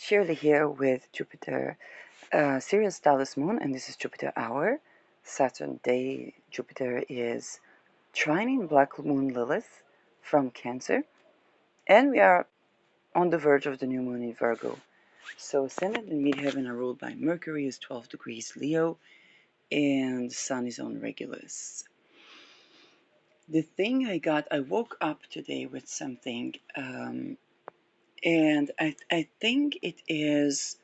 Shirley here with Jupiter, Sirius Dallas Moon, and this is Jupiter Hour. Saturn Day, Jupiter is trining Black Moon Lilith from Cancer, and we are on the verge of the new moon in Virgo. So Ascendant and Midheaven are ruled by Mercury, is 12 degrees Leo, and the Sun is on Regulus. The thing I woke up today with something, and I think it is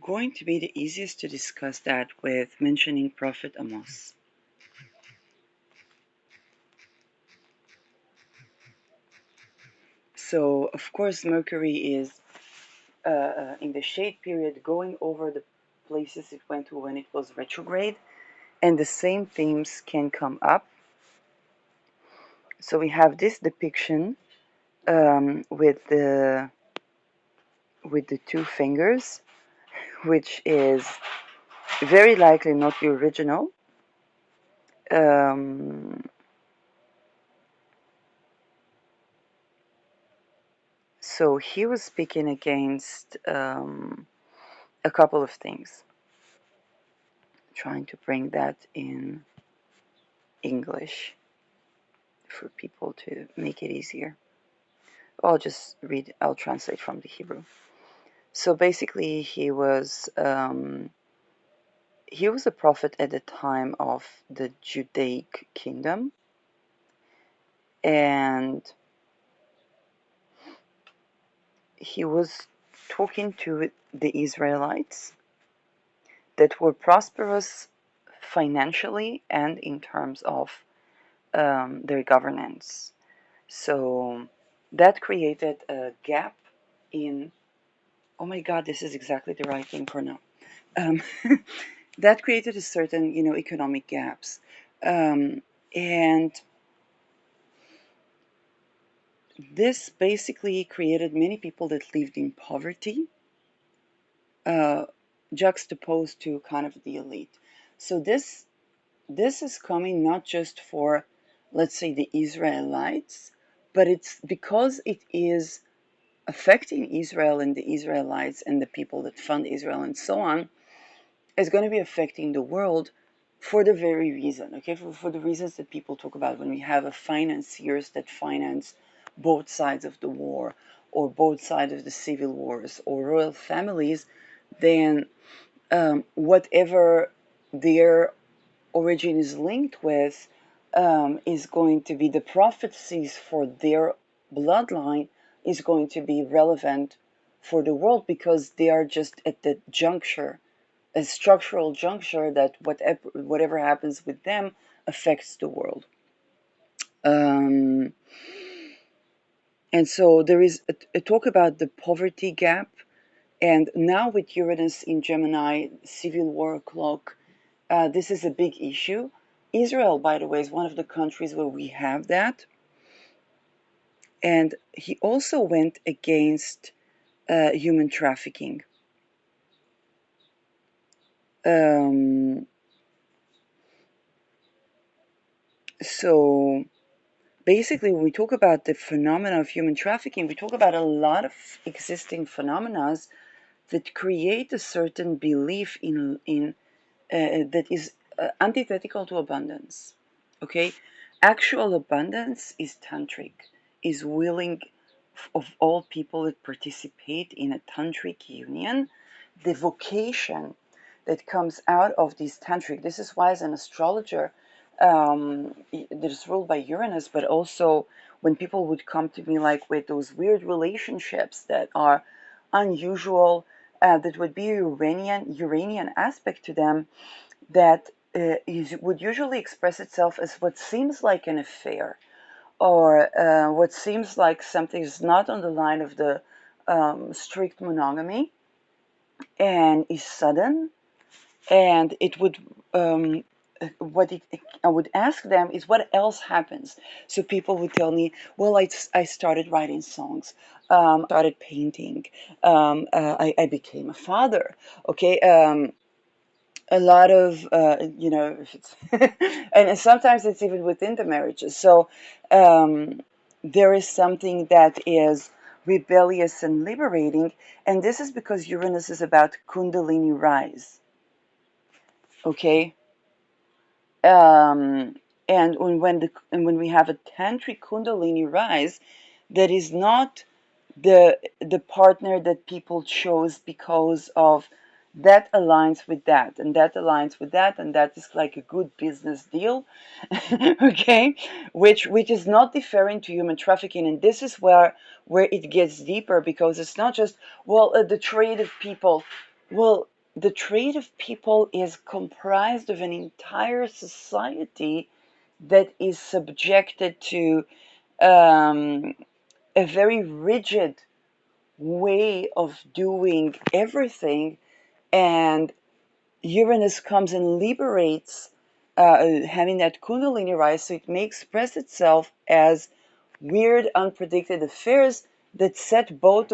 going to be the easiest to discuss that with mentioning Prophet Amos. So, of course, Mercury is in the shade period going over the places it went to when it was retrograde, and the same themes can come up. So we have this depiction with the two fingers, which is very likely not the original. So he was speaking against a couple of things, trying to bring that in English for people to make it easier. I'll translate from the Hebrew. So basically, he was a prophet at the time of the Judaic kingdom, and he was talking to the Israelites that were prosperous financially and in terms of their governance. So that created a gap in, oh my God, this is exactly the right thing for now. Um, that created a certain, economic gaps. And this basically created many people that lived in poverty, juxtaposed to kind of the elite. So this is coming not just for, let's say, the Israelites, but it's because it is affecting Israel and the Israelites and the people that fund Israel and so on, is going to be affecting the world for the very reason, okay? For the reasons that people talk about when we have a financiers that finance both sides of the war or both sides of the civil wars or royal families, then whatever their origin is linked with is going to be the prophecies for their bloodline is going to be relevant for the world because they are just at the juncture, a structural juncture that whatever happens with them affects the world. And so there is a talk about the poverty gap, and now with Uranus in Gemini, civil war clock, this is a big issue. Israel, by the way, is one of the countries where we have that. And he also went against human trafficking. So basically, when we talk about the phenomena of human trafficking, we talk about a lot of existing phenomena that create a certain belief in that is antithetical to abundance. Okay, actual abundance is tantric, is willing of all people that participate in a tantric union, the vocation that comes out of these tantric. This is why, as an astrologer, that is ruled by Uranus, but also when people would come to me like with those weird relationships that are unusual, that would be a Uranian aspect to them, that would usually express itself as what seems like an affair, or what seems like something is not on the line of the strict monogamy, and is sudden, and it would I would ask them is what else happens. So people would tell me, well, I started writing songs, started painting, I became a father. Okay, a lot of if it's and sometimes it's even within the marriages. So there is something that is rebellious and liberating. And this is because Uranus is about Kundalini rise. Okay? And when we have a tantric Kundalini rise, that is not the partner that people chose because of that aligns with that and that aligns with that and that is like a good business deal. Okay, which is not different to human trafficking. And this is where it gets deeper, because it's not just, well, the trade of people. Well, the trade of people is comprised of an entire society that is subjected to a very rigid way of doing everything. And Uranus comes and liberates, having that Kundalini rise, so it may express itself as weird, unpredicted affairs that set both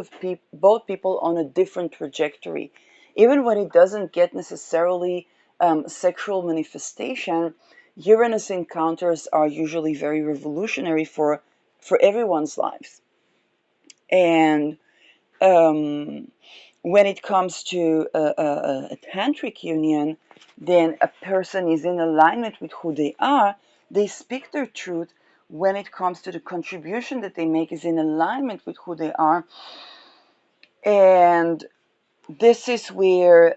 people on a different trajectory. Even when it doesn't get necessarily sexual manifestation, Uranus encounters are usually very revolutionary for everyone's lives. And when it comes to a tantric union, then a person is in alignment with who they are. They speak their truth. When it comes to the contribution that they make, is in alignment with who they are. And this is where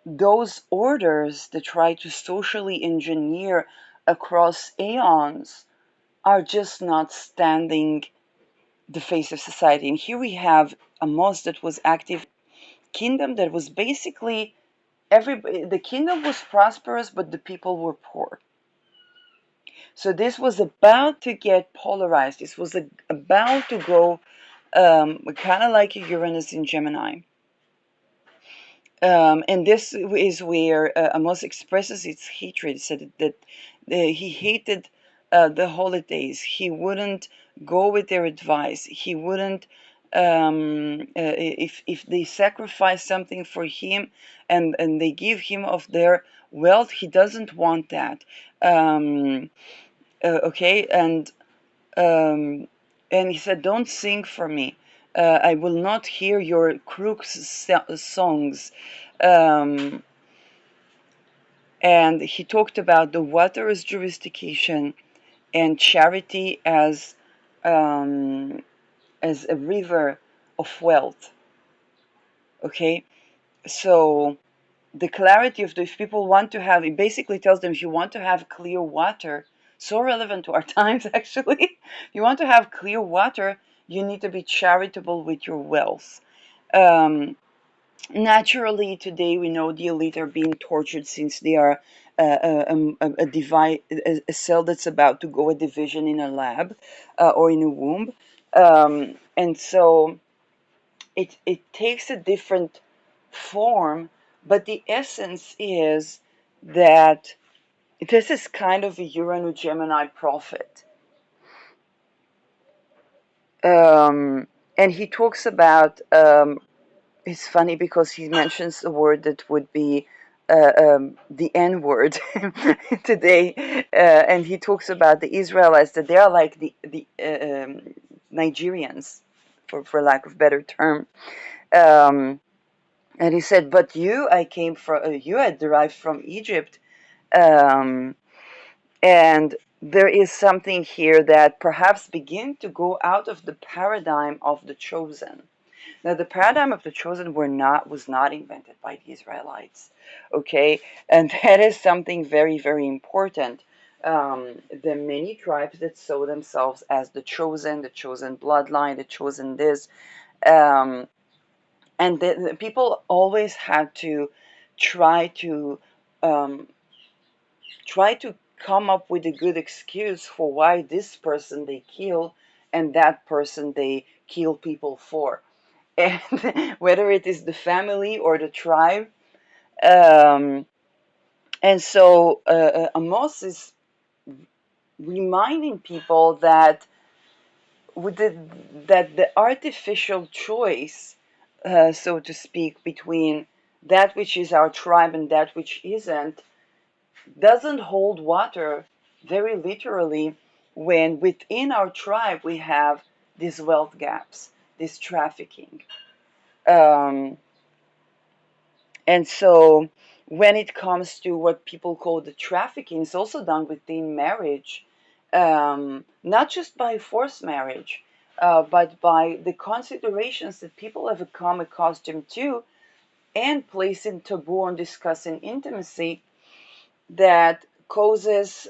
those orders that try to socially engineer across aeons are just not standing the face of society. And here we have Amos that was active kingdom that was basically the kingdom was prosperous, but the people were poor. So this was about to get polarized. This was about to go kind of like a Uranus in Gemini. And this is where Amos expresses its hatred. He said that he hated the holidays. He wouldn't go with their advice. He wouldn't, if they sacrifice something for him and they give him of their wealth, he doesn't want that. Okay, and he said, "Don't sing for me. I will not hear your crooks' songs." Um, and he talked about the water as jurisdiction and charity as a river of wealth. Okay, so the clarity of if people want to have, it basically tells them, if you want to have clear water, so relevant to our times actually, if you want to have clear water, you need to be charitable with your wealth. Naturally, today we know the elite are being tortured since they are a cell that's about to go a division in a lab or in a womb. And so it takes a different form, but the essence is that this is kind of a Uranus Gemini prophet. And he talks about, it's funny because he mentions a word that would be the N word today, and he talks about the Israelites, that they are like the Nigerians, for lack of better term. And he said, "But you, I came from. You are derived from Egypt." Um, and there is something here that perhaps begin to go out of the paradigm of the chosen. Now, the paradigm of the chosen was not invented by the Israelites, okay? And that is something very, very important. The many tribes that saw themselves as the chosen bloodline, the chosen this, um, and the people always had to try to um, try to come up with a good excuse for why this person they kill and that person they kill people for. And whether it is the family or the tribe. Um, and so Amos is reminding people that that the artificial choice, so to speak, between that which is our tribe and that which isn't, doesn't hold water very literally, when within our tribe we have these wealth gaps, this trafficking. Um, and so when it comes to what people call the trafficking, it's also done within marriage, not just by forced marriage, but by the considerations that people have become accustomed to and placing taboo on discussing intimacy that causes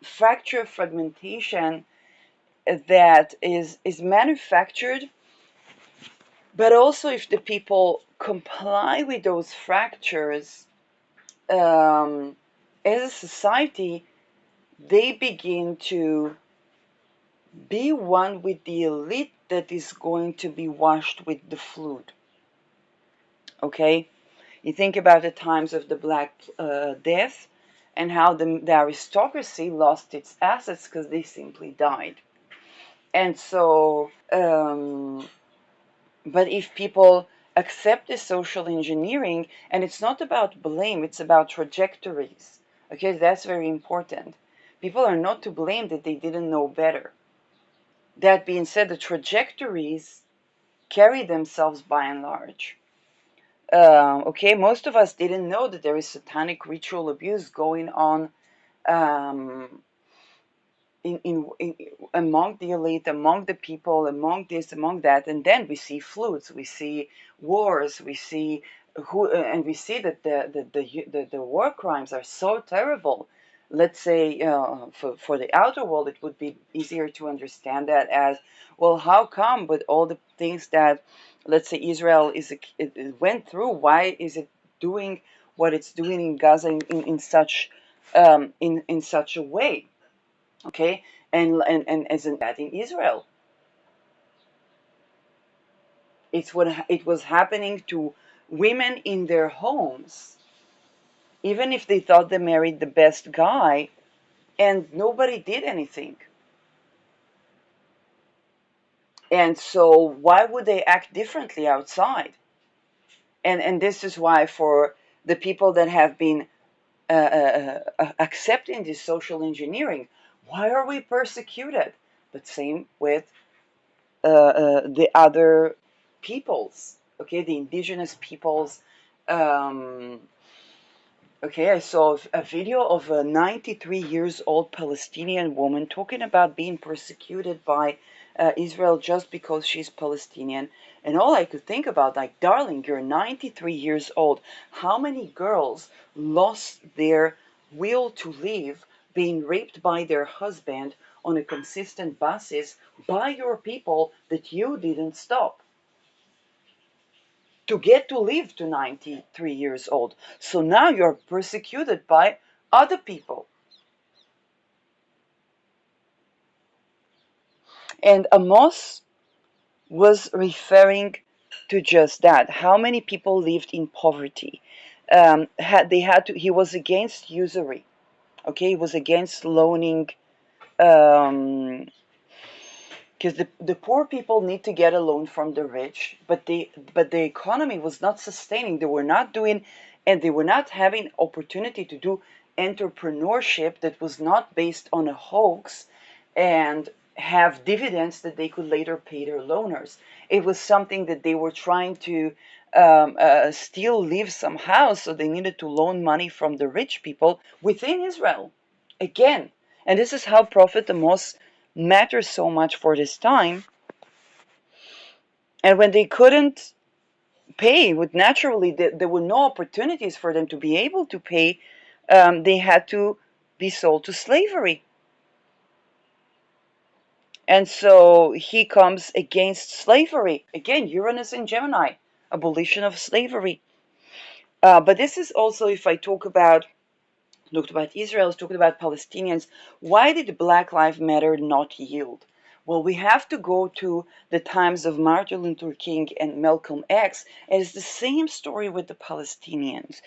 fracture fragmentation that is manufactured, but also if the people comply with those fractures, as a society, they begin to be one with the elite that is going to be washed with the flood. Okay? You think about the times of the Black Death and how the aristocracy lost its assets because they simply died. And so, but if people accept the social engineering, and it's not about blame, it's about trajectories. Okay, that's very important. People are not to blame that they didn't know better. That being said, the trajectories carry themselves by and large. Okay, most of us didn't know that there is satanic ritual abuse going on um, in among the elite, among the people, among this, among that, and then we see floods, we see wars, we see and we see that the war crimes are so terrible. Let's say for the outer world, it would be easier to understand that as well. How come with all the things that, let's say, Israel it went through? Why is it doing what it's doing in Gaza in such in such a way? Okay, and as in that in Israel, it's what it was happening to women in their homes, even if they thought they married the best guy, and nobody did anything. And so why would they act differently outside? And this is why for the people that have been accepting this social engineering, why are we persecuted? But same with the other peoples, okay, the indigenous peoples. Um, okay, I saw a video of a 93 years old Palestinian woman talking about being persecuted by Israel just because she's Palestinian. And all I could think about, like, darling, you're 93 years old. How many girls lost their will to live being raped by their husband on a consistent basis by your people that you didn't stop to get to live to 93 years old? So now you're persecuted by other people. And Amos was referring to just that. How many people lived in poverty? He was against usury. Okay, he was against loaning. Um, because the poor people need to get a loan from the rich, but the economy was not sustaining. They were not doing, and they were not having opportunity to do entrepreneurship that was not based on a hoax and have dividends that they could later pay their loaners. It was something that they were trying to still live somehow, so they needed to loan money from the rich people within Israel. Again, and this is how Prophet Amos matters so much for this time. And when they couldn't pay, with naturally there were no opportunities for them to be able to pay, they had to be sold to slavery. And so he comes against slavery. Again, Uranus and Gemini, abolition of slavery. But this is also, if I looked about Israel, talked about Palestinians. Why did Black Lives Matter not yield? Well, we have to go to the times of Martin Luther King and Malcolm X. And it's the same story with the Palestinians.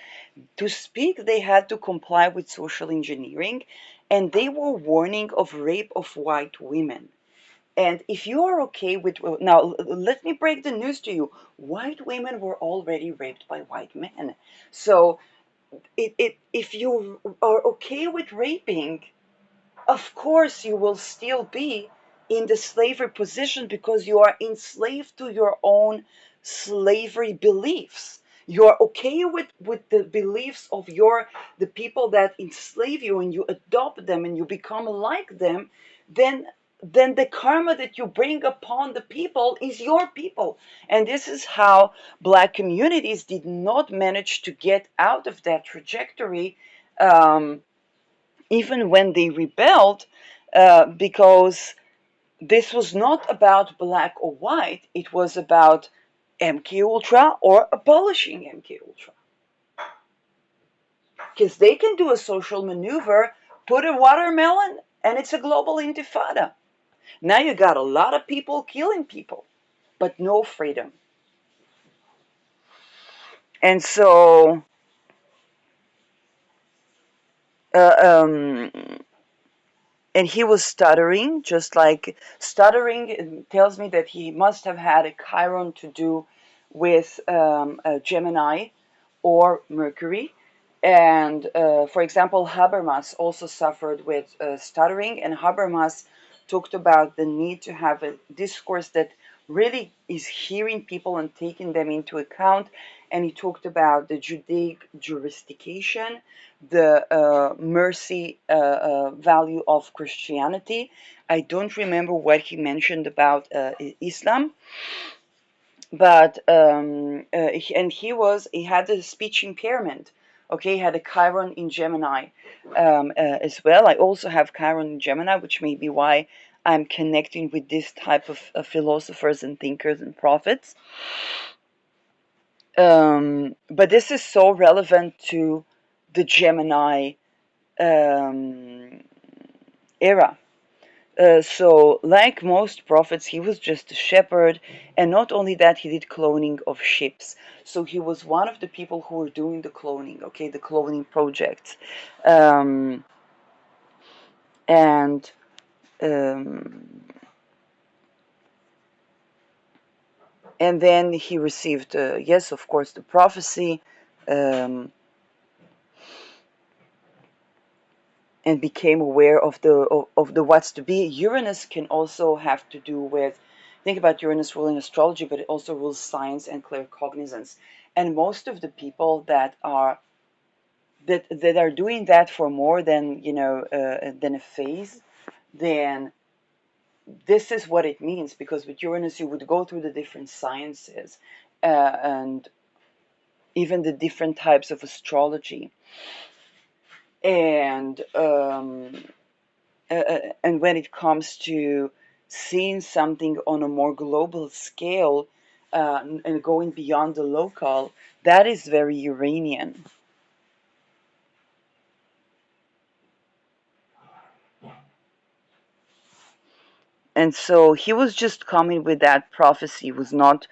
To speak, they had to comply with social engineering, and they were warning of rape of white women. And if you are okay with, now let me break the news to you. White women were already raped by white men. So if you are okay with raping, of course you will still be in the slavery position because you are enslaved to your own slavery beliefs. You're okay with the beliefs of the people that enslave you, and you adopt them and you become like them, then the karma that you bring upon the people is your people. And this is how black communities did not manage to get out of that trajectory, even when they rebelled, because this was not about black or white. It was about MK Ultra or abolishing MK Ultra. Because they can do a social maneuver, put a watermelon, and it's a global intifada. Now you got a lot of people killing people, but no freedom. And so, uh, um, and he was stuttering, just like stuttering tells me that he must have had a chiron to do with Gemini or Mercury. And for example, Habermas also suffered with stuttering, and Habermas talked about the need to have a discourse that really is hearing people and taking them into account. And he talked about the Judaic justification, the mercy value of Christianity. I don't remember what he mentioned about Islam, but he had a speech impairment. Okay, he had a Chiron in Gemini as well. I also have Chiron in Gemini, which may be why I'm connecting with this type of philosophers and thinkers and prophets. But this is so relevant to the Gemini era. So, like most prophets, he was just a shepherd, and not only that, he did cloning of ships. So he was one of the people who were doing the cloning, okay, the cloning projects, um, and um, then he received, yes, of course, the prophecy. Um, and became aware of the what's to be. Uranus can also have to do with, think about Uranus ruling astrology, but it also rules science and claircognizance. And most of the people that are doing that for more than than a phase, then this is what it means. Because with Uranus, you would go through the different sciences and even the different types of astrology, and and when it comes to seeing something on a more global scale and going beyond the local, that is very Uranian. And so he was just coming with that prophecy, was not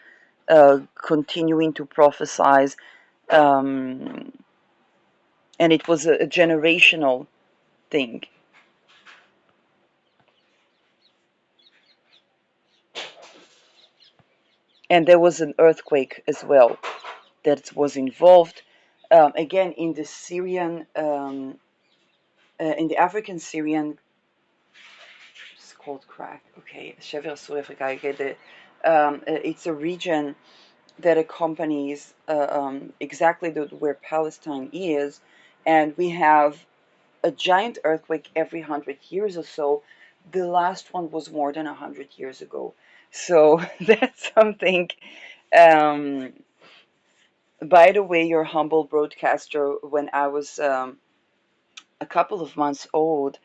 continuing to prophesize, um, and it was a generational thing. And there was an earthquake as well that was involved. Again, in the Syrian, in the African Syrian, it's called crack. Okay, it's a region that accompanies exactly where Palestine is, and we have a giant earthquake every 100 years or so. The last one was more than 100 years ago, so that's something. Um, by the way, your humble broadcaster, when I was a couple of months old,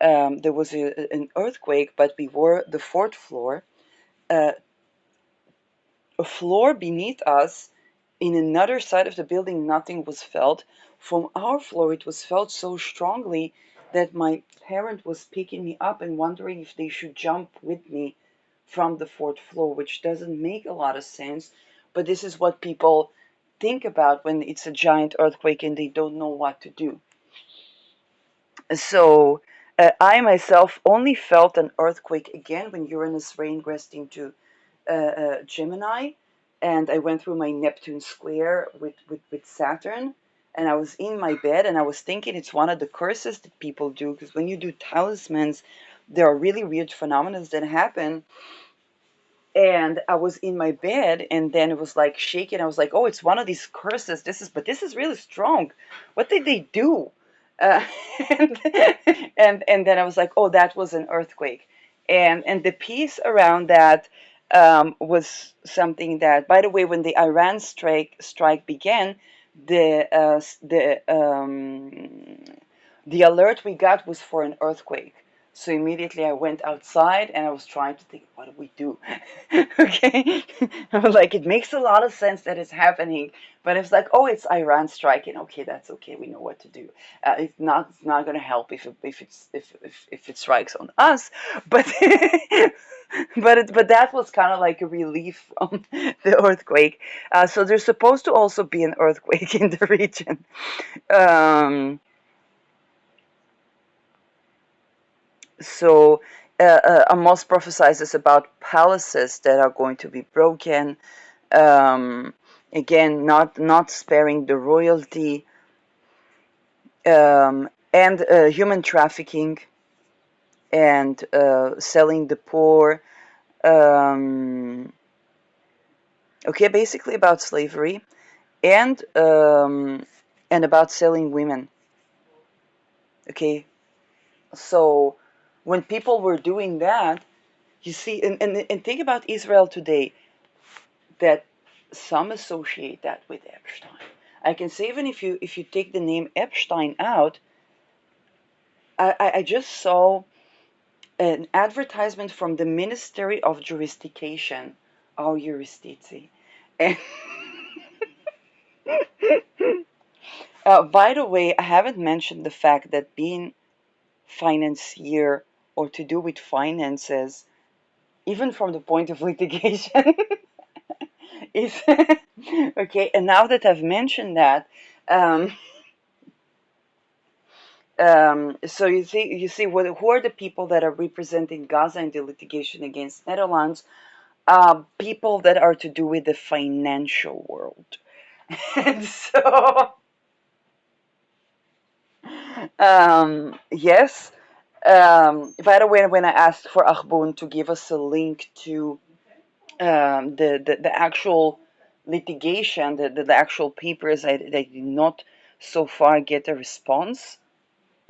there was an earthquake, but we were the fourth floor. Uh, a floor beneath us, in another side of the building, nothing was felt. From our floor, it was felt so strongly that my parent was picking me up and wondering if they should jump with me from the fourth floor, which doesn't make a lot of sense. But this is what people think about when it's a giant earthquake and they don't know what to do. So I myself only felt an earthquake again when Uranus regressed into Gemini, and I went through my Neptune square with Saturn, and I was in my bed and I was thinking it's one of the curses that people do, because when you do talismans, there are really weird phenomena that happen. And I was in my bed, and then it was like shaking. I was like, "Oh, it's one of these curses. This is really strong. What did they do?" Uh, and, and then I was like, "Oh, that was an earthquake." And the piece around that was something that, by the way, when the Iran strike began, the uh, the um, the alert we got was for an earthquake. So immediately I went outside and I was trying to think, what do we do? Okay. I was like, it makes a lot of sense that it's happening, but it's like, oh, it's Iran striking. Okay, that's okay. We know what to do. It's not going to help if it strikes on us, but but that was kind of like a relief from the earthquake. So there's supposed to also be an earthquake in the region. Um, So Amos prophesies about palaces that are going to be broken. Um, Again, not sparing the royalty, and human trafficking, and selling the poor. Um, okay, basically about slavery, and about selling women. Okay, so when people were doing that, you see, and think about Israel today, that some associate that with Epstein. I can say, even if you take the name Epstein out, I just saw an advertisement from the Ministry of Jurisdiction, our jurisdici. And by the way, I haven't mentioned the fact that being financier or to do with finances, even from the point of litigation, is okay. And now that I've mentioned that, um, so you see, who are the people that are representing Gaza in the litigation against Netherlands? People that are to do with the financial world. And so, yes. By the way, when I asked for Achbun to give us a link to the actual litigation, the actual papers, I did not so far get a response.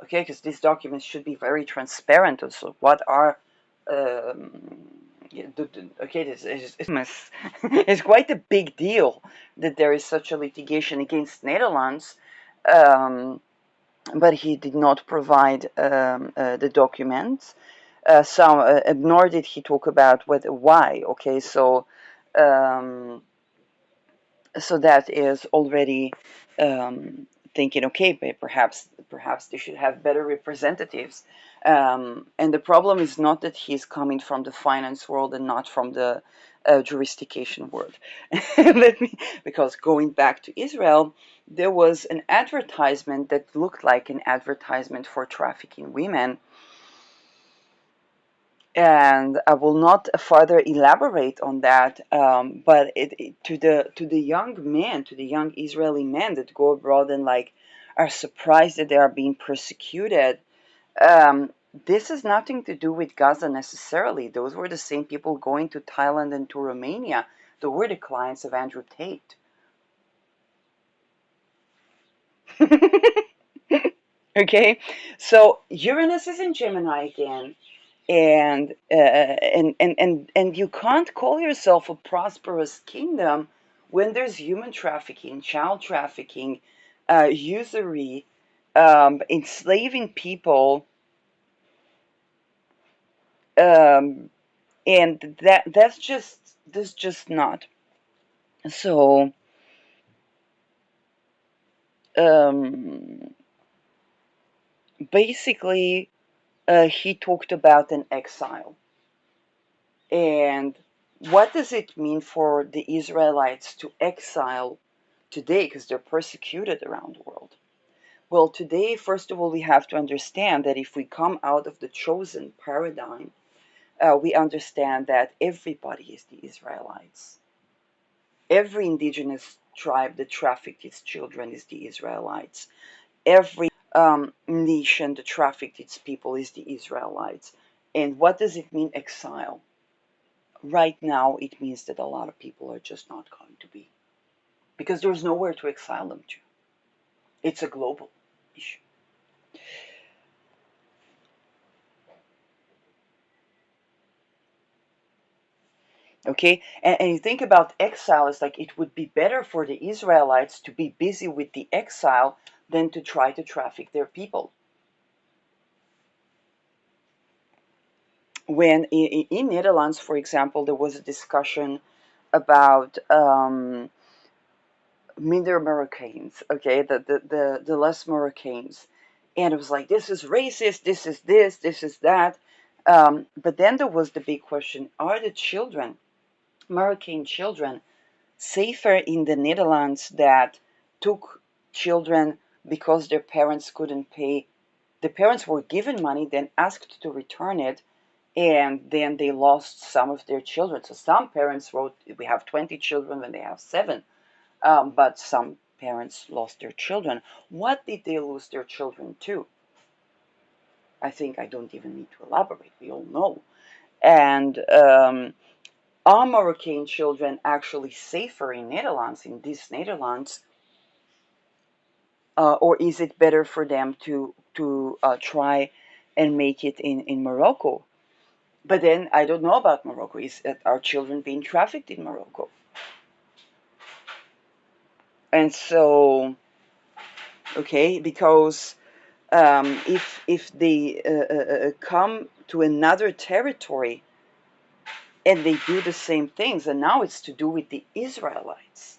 Okay, because these documents should be very transparent. Also, what are yeah, okay, this is it's quite a big deal that there is such a litigation against Netherlands, um, but he did not provide the documents. Nor did he talk about why. Okay, um, so that is already thinking, okay, perhaps they should have better representatives. And the problem is not that he's coming from the finance world and not from the jurisdiction world. Because going back to Israel, there was an advertisement that looked like an advertisement for trafficking women, and I will not further elaborate on that. But to the young men, to the young Israeli men that go abroad and like are surprised that they are being persecuted. Um, this has nothing to do with Gaza necessarily. Those were the same people going to Thailand and to Romania. They were the clients of Andrew Tate. Okay, so Uranus is in Gemini again. And you can't call yourself a prosperous kingdom when there's human trafficking, child trafficking, usury, enslaving people, um, and that's just not. So um, basically, he talked about an exile. And what does it mean for the Israelites to exile today, because they're persecuted around the world? Well, today, first of all, we have to understand that if we come out of the chosen paradigm, we understand that everybody is the Israelites. Every indigenous tribe that trafficked its children is the Israelites. Every nation that trafficked its people is the Israelites. And what does it mean, exile? Right now, it means that a lot of people are just not going to be, because there's nowhere to exile them to. It's a global issue. Okay, and you think about exile, it's like it would be better for the Israelites to be busy with the exile than to try to traffic their people. When in Netherlands, for example, there was a discussion about minder Moroccans, okay, the less Moroccans, and it was like, this is racist, this is that, but then there was the big question: are the children, Moroccan children, safer in the Netherlands that took children because their parents couldn't pay? The parents were given money, then asked to return it, and then they lost some of their children. So some parents wrote, we have 20 children when they have 7, but some parents lost their children. What did they lose their children to? I think I don't even need to elaborate. We all know. And are Moroccan children actually safer in Netherlands, in this Netherlands, or is it better for them to try and make it in Morocco? But then I don't know about Morocco. Is Are children being trafficked in Morocco? And so, okay, because if they come to another territory and they do the same things, and now it's to do with the Israelites.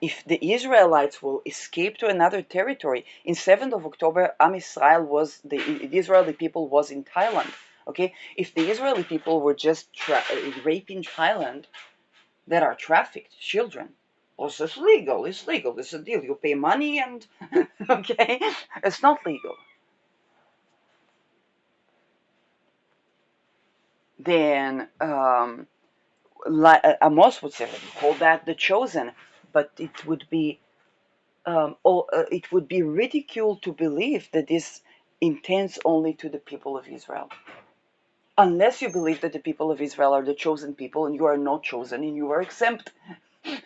If the Israelites will escape to another territory, in 7th of October, Am Israel was, the Israeli people was in Thailand. Okay, if the Israeli people were just raping Thailand, that are trafficked children. Also, it's legal. It's legal. It's a deal. You pay money and okay, it's not legal. Then Amos would say, call that the chosen, but it would be ridicule to believe that this intends only to the people of Israel. Unless you believe that the people of Israel are the chosen people and you are not chosen and you are exempt.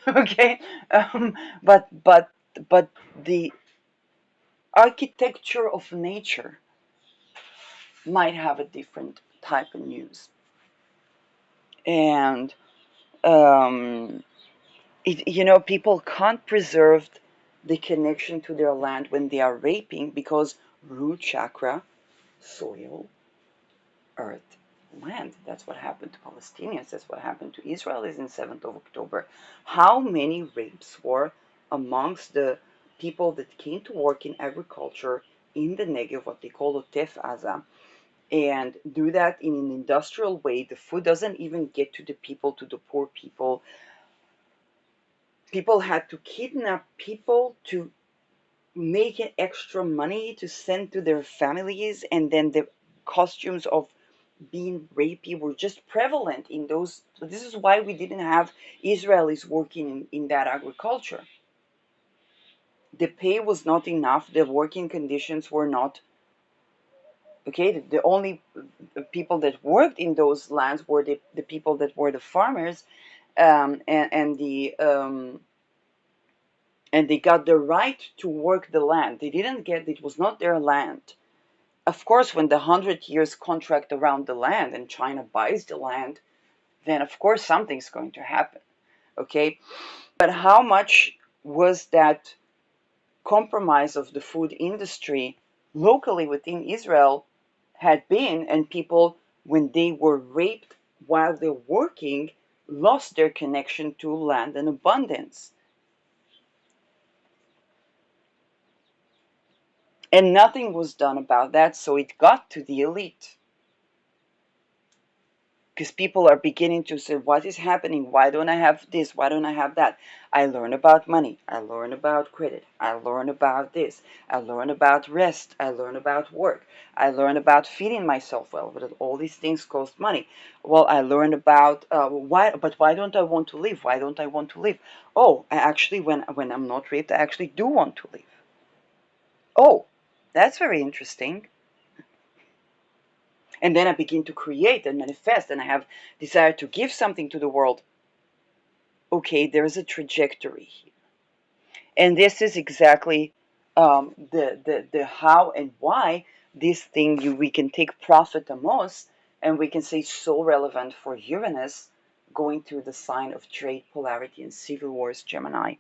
Okay, but the architecture of nature might have a different type of news. And people can't preserve the connection to their land when they are raping, because root chakra, soil, earth, land. That's what happened to Palestinians. That's what happened to Israelis in 7th of October. How many rapes were amongst the people that came to work in agriculture in the Negev, what they call Otef Aza, and do that in an industrial way? The food doesn't even get to the people, to the poor people. People had to kidnap people to make extra money to send to their families, and then the costumes of being rapey were just prevalent in those. So this is why we didn't have Israelis working in that agriculture. The pay was not enough. The working conditions were not okay. The only people that worked in those lands were the people that were the farmers, and they got the right to work the land. They didn't get, it was not their land. Of course, when the 100 years contract around the land and China buys the land, then of course something's going to happen. Okay, but how much was that compromise of the food industry locally within Israel had been, and people, when they were raped while they're working, lost their connection to land and abundance. And nothing was done about that, so it got to the elite. Because people are beginning to say, what is happening? Why don't I have this? Why don't I have that? I learn about money. I learn about credit. I learn about this. I learn about rest. I learn about work. I learn about feeding myself well. But all these things cost money. Well, I learned about why don't I want to live? Why don't I want to live? Oh, I actually, when I'm not raped, I actually do want to live. Oh, that's very interesting. And then I begin to create and manifest, and I have desire to give something to the world. Okay, there's a trajectory here. And this is exactly the how and why this thing we can take Prophet Amos, and we can say so relevant for Uranus going through the sign of trade, polarity, and civil wars, Gemini.